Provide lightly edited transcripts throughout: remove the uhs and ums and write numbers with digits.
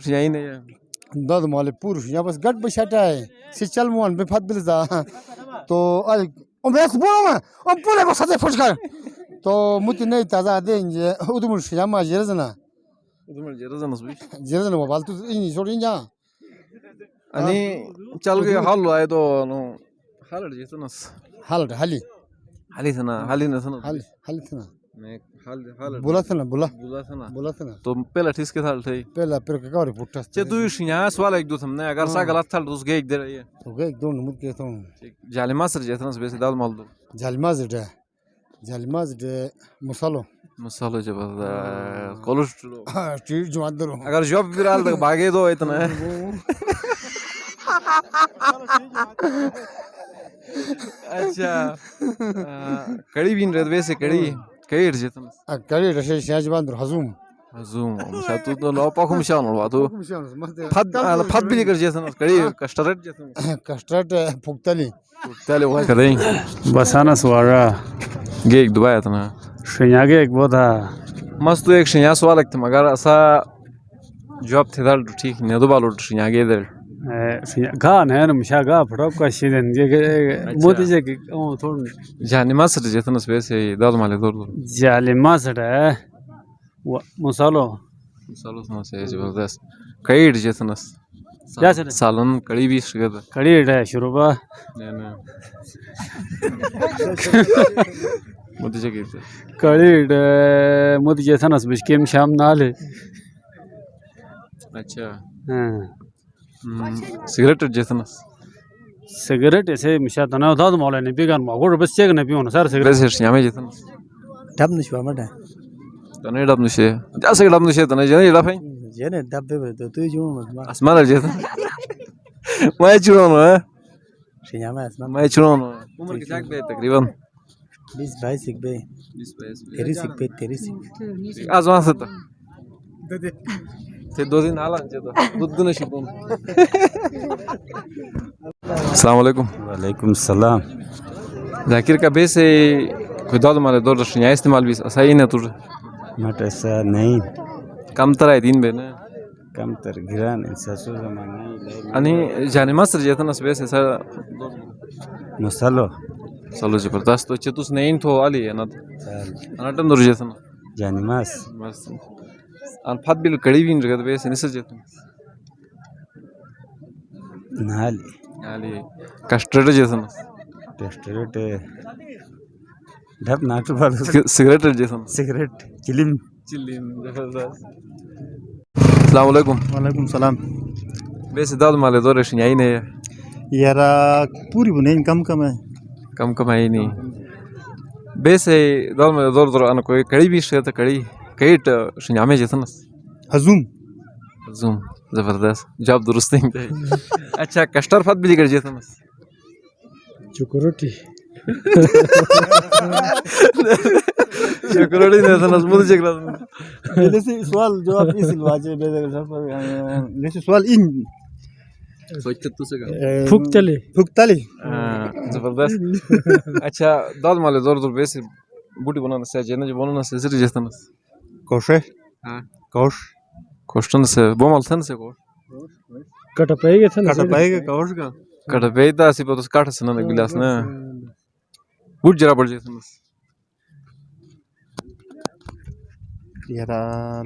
यही नहीं है दाद माले पुरुष यहाँ बस गट बशाटा है सिचल मोहन बेफात बिलजा तो अल ओ बेस बोला ओ बोले बस साथे फुसकार तो मुति नहीं ताजा देंगे उदमुर शियामा जेरजना तुम्हाला जेरजनच बी जेरजना बाल तू इनी सोडिन जा आणि चाल गे हाल आहे तो नो हालड जेतनस हालट हाली हाली नसन हाली हाली थना मैं हाल बोला थना बोला बोला थना तो पहला ठीक के थाल थे पहला पर का और पुट्टा चे तू शिया सवाल एक दो हमने अगर सा गलत थाल तो उसके एक दे रही है तो गए दोन मुत के तो जाले मास्टर जेतनस बेसे दाल माल दो झालमाज दे मसालो मसालो जबरदस्त कोलेस्ट्रॉल चीज जो अंदर अगर जॉब विराल तक भागे दो इतना अच्छा कड़ी बीन रहते वैसे कड़ी जेतनस कड़ी रशे शाज बंदर हजूम Zoom, tu to lo pa kum shan lo tu. Fat bi कर जेतनस कड़ी कस्टर्ड जेतनस कस्टर्ड फुक्तली तले वो करें बसाना स्वारा गेक दुबई इतना शियागे एक बोधा मस्त एक शिया सवाल लगते मगर ऐसा जॉब थे दाल ठीक नहीं तो बालो शियागे इधर गान है ना मशागा फटोक का सीजन ये मोती जे ओ थोड़ जाने मास्टर जेतनस वैसे दाल माले दो जाले मासड़ा मसालो से जबरदस्त कड़ी जेतनस क्या सर सालन कड़ी भी शिकत कड़ी है शुरुबा मोदी जगह से कड़ी मोती जैसा नस बिस्किम शाम नाले अच्छा हाँ सिगरेट जेतनस सिगरेट ऐसे मिशा तना उठा तो मौला नहीं पीगा मगोर बस चेक नहीं पियो ना सर सिगरेट वैसे शिया में जेतनस डब नशवा मटा तने डब नशे जैसे डब नशे तने जने डब है जेने डब बे तो तू जो मत आसमान जेतन मैं चुरानो है शिया में आसमान मैं चुरानो उम्र कितना बे तकरीबन 20 22 सिक बे 20 तेरी सिक पे तेरी सिक आज वहां से ते दो दिन आला जे तो दूध न शिपून अस्सलाम वालेकुम वालेकुम सलाम जाकिर का बेसे खुदा माले दो रशिया इस्तेमाल भी सही ना तुझ मट ऐसा नहीं कम तरह है दिन बे ना कम तर गिरान ससुर जमाना आणि जाने मास्टर जेतनस बेसे सर मसालो चलो जबरदस्त तो चतुस नहीं तो आली है ना अनाटम दर जेतन जानी मास मस्त अन फत बिल कड़ी भी रगत बेसे निस जेतन नाली आली कस्टर्ड जेतन टेस्टेट ढप नाटू बाल सिगरेट जेतन सिगरेट चिलिम चिल्ली जबरदस्त अस्सलाम वालेकुम वालेकुम सलाम बेसे दाद माले दो रेशन यही नहीं है यारा पूरी बने कम कम है कम कमाई नहीं बेसे दाद माले दो दो अन कोई कड़ी भी शेत कड़ी केट शियामे जेतनस हजूम जूम जबरदस्त जॉब दुरुस्त नहीं अच्छा कस्टर फत भी कर जेतनस चुकुरोटी चुकुरोटी नहीं था मुझे चेक रहा जैसे सवाल जवाब इस वाजे जैसे सवाल इन सोचते तो से फुक्तले फुक्तली जबरदस्त अच्छा दाद माले जोर जोर बेसे बूटी बनाना से जेना जो बनाना से सिर जेतनस कोशे हां कोश क्वेश्चन से बोमल सन से कोश कट पाएगा था कट पाएगा कोश का कट बेता सी तो काट से ना गिलास ना बूट जरा पड़ जेतनस यारा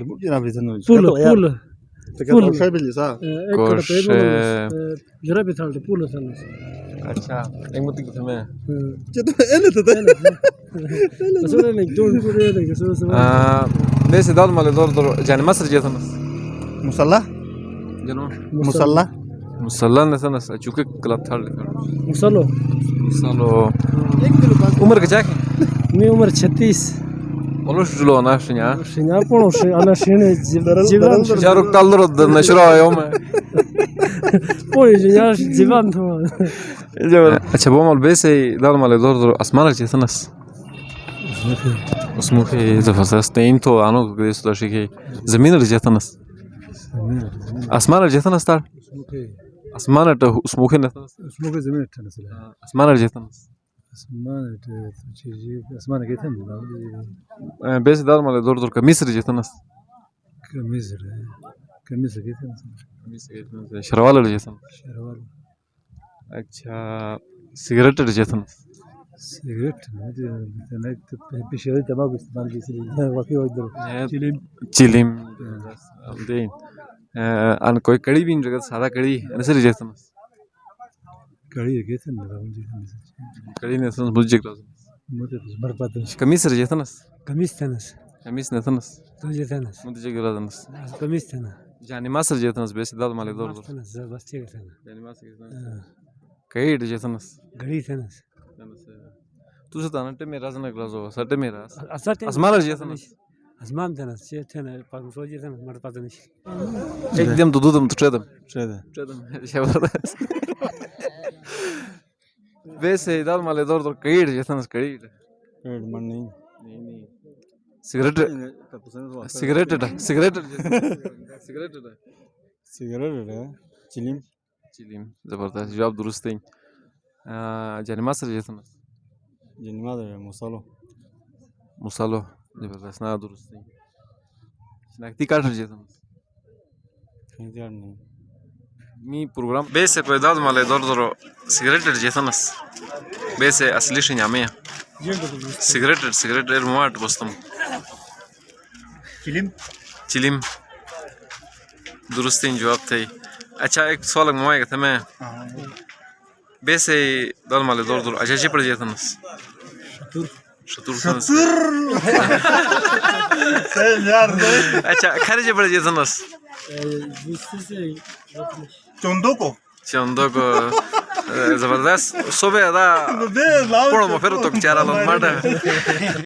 बुझना भी थन पुल पुल तो क्या कोशे भी सा कोश जरा भी था पुल सन अच्छा एक मत की में ये तो एले तो असले नहीं जोन पूरे देखे सो बेसे दाद माले दौर दौर जाने मसर जेतनस मुसल्ला जनो मुसल्ला मुसल्ला नसनस चुके गलत था मुसलो सालो उम्र के जाके मी उम्र 36 Oluş julo naşnya. Şinya pono şey ana şine civan Jaruk taldırı nashra yom. Poy şinya civan to. अच्छा वो मल बेसे दाल माले दौर दौर आसमान के चेतनस उसमें के जबरदस्त इन तो आनो के सुदा शिके जमीन के चेतनस आसमान के चेतनस तार आसमान तो उसमें के नस उसमें के जमीन ठनस आसमान के चेतनस आसमान के थे बेसे दाल माले दौर दौर का मिस्र चेतनस कमीज कमी सके थे शरवाल जेतन शरवाल अच्छा सिगरेट जेतन सिगरेट नहीं तो पिछले तंबाकू इस्तेमाल की वाकई इधर चिलिम चिलिम दे अन कोई कड़ी भी नहीं सादा कड़ी नसर जेतन कड़ी के थे ना जी कड़ी ने सन बुझ जक मुझे बर्बाद कमीस जेतन कमीज तनस कमीस नतनस तो ये तनस मुझ जक रादनस कमीज तना जानी मासर जेतनस बेस दाद माले दौर दौर तनस बस ठीक है जानी मासर कई जेतनस घड़ी तनस तू सताना टे मेरा सन ग्लास हो सटे मेरा असर असमाल जेतनस असमान तनस ये थे ना पर सोचे थे मर पाते नहीं एकदम दूधम तो ट्रेदम शायद ट्रेदम शब्द वैसे दाद माले दौर दौर कई जेतनस कई पेड़ मन नहीं नहीं cigarette cigarette cigarette cigarette cigarette है चिलिम चिलिम जबरदस्त जवाब दुरुस्त है जानी मासर जेतनस जिनमा दे मसालो मुसालो जबरदस्त ना दुरुस्त है नक्ती काट जेतनस इंतजार नहीं मी प्रोग्राम बेसे पैदाद माले दौर दौर सिगरेट जेतनस बेसे असली शिन्यामे सिगरेट सिगरेट मोट बस्तम चिलिम चिलिम दुरुस्त जवाब थे अच्छा एक सवाल मोए था मैं बेसे दौर माले दौर दौर अच्छा जी पड़ जेतनस शतुर अच्छा खरे पड़ जेतनस चंदो को जबरदस्त सुबह दा पड़ो फिर तो चारा लो माटा